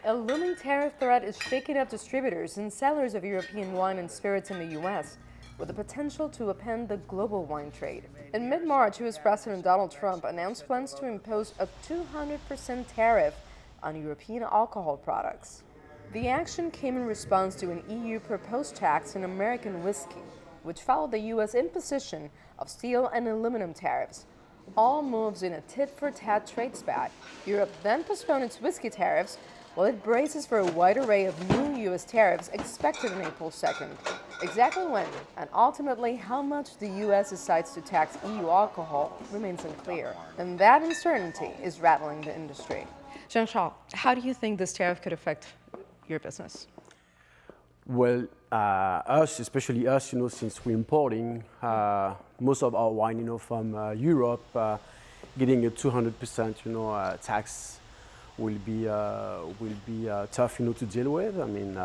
A looming tariff threat is shaking up distributors and sellers of European wine and spirits in the U.S., with the potential to upend the global wine trade. In mid-March, U.S. President Donald Trump announced plans to impose a 200% tariff on European alcohol products. The action came in response to an EU proposed tax on American whiskey, which followed the U.S. imposition of steel and aluminum tariffs. All moves in a tit-for-tat trade spat. Europe then postponed its whiskey tariffs, while it braces for a wide array of new U.S. tariffs expected on April 2nd. Exactly when and ultimately how much the U.S. decides to tax EU alcohol remains unclear. And that uncertainty is rattling the industry. Jean-Charles, how do you think this tariff could affect your business? Well, us, especially us, since we're importing most of our wine, from Europe, getting a 200%, tax will be tough, to deal with. I mean,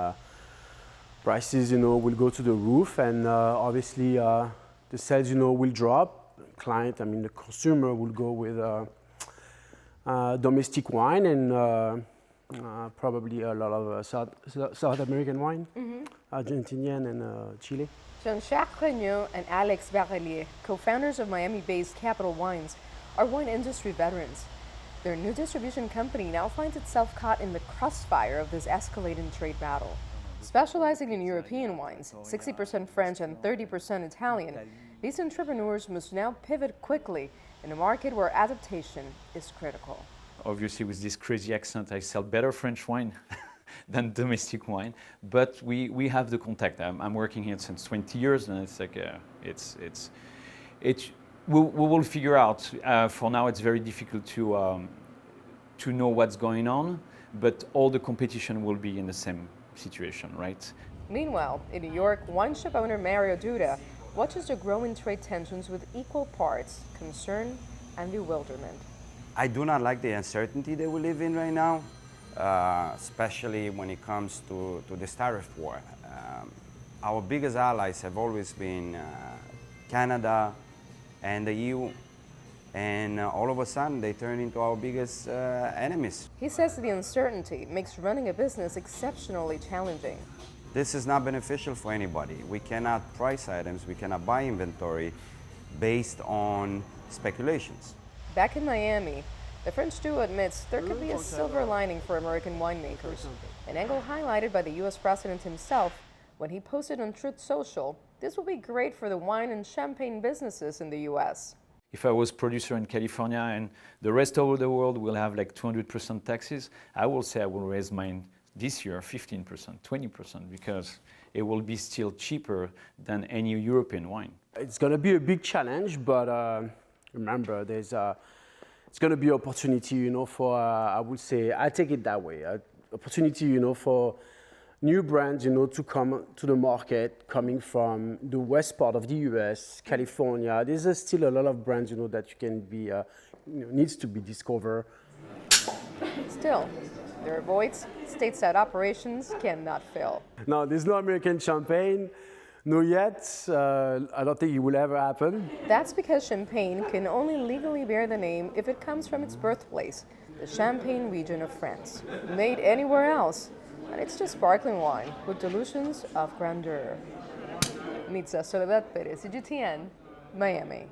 prices, will go to the roof, and obviously the sales, will drop. The consumer will go with domestic wine and probably a lot of South American wine, Argentinian and Chile. Jean-Jacques Regnault and Alex Barrelier, co-founders of Miami-based Capital Wines, are wine industry veterans. Their new distribution company now finds itself caught in the crossfire of this escalating trade battle. Specializing in European wines, 60% French and 30% Italian, these entrepreneurs must now pivot quickly in a market where adaptation is critical. Obviously, with this crazy accent, I sell better French wine than domestic wine, but we have the contact. I'm working here since 20 years, and it's like we will figure out. For now, it's very difficult to know what's going on, but all the competition will be in the same situation, right? Meanwhile, in New York, wine shop owner Mario Duda watches the growing trade tensions with equal parts concern and bewilderment. I do not like the uncertainty that we live in right now, especially when it comes to this tariff war. Our biggest allies have always been Canada and the EU, and all of a sudden they turn into our biggest enemies. He says the uncertainty makes running a business exceptionally challenging. This is not beneficial for anybody. We cannot price items, we cannot buy inventory based on speculations. Back in Miami, the French duo admits there could be a silver lining for American winemakers, an angle highlighted by the U.S. president himself when he posted on Truth Social, "This will be great for the wine and champagne businesses in the U.S." If I was producer in California and the rest of the world will have like 200% taxes, I will say I will raise mine this year 15%, 20%, because it will be still cheaper than any European wine. It's going to be a big challenge, but remember, it's going to be opportunity, for, I would say, I take it that way, opportunity, for new brands, to come to the market coming from the west part of the U.S., California. There's still a lot of brands, that you can be, needs to be discovered. Still, there are voids stateside operations cannot fill. No, there's no American champagne. No yet. I don't think it will ever happen. That's because champagne can only legally bear the name if it comes from its birthplace, the Champagne region of France. Made anywhere else, and it's just sparkling wine with dilutions of grandeur. Nitza, Soledad, Perez, CGTN, Miami.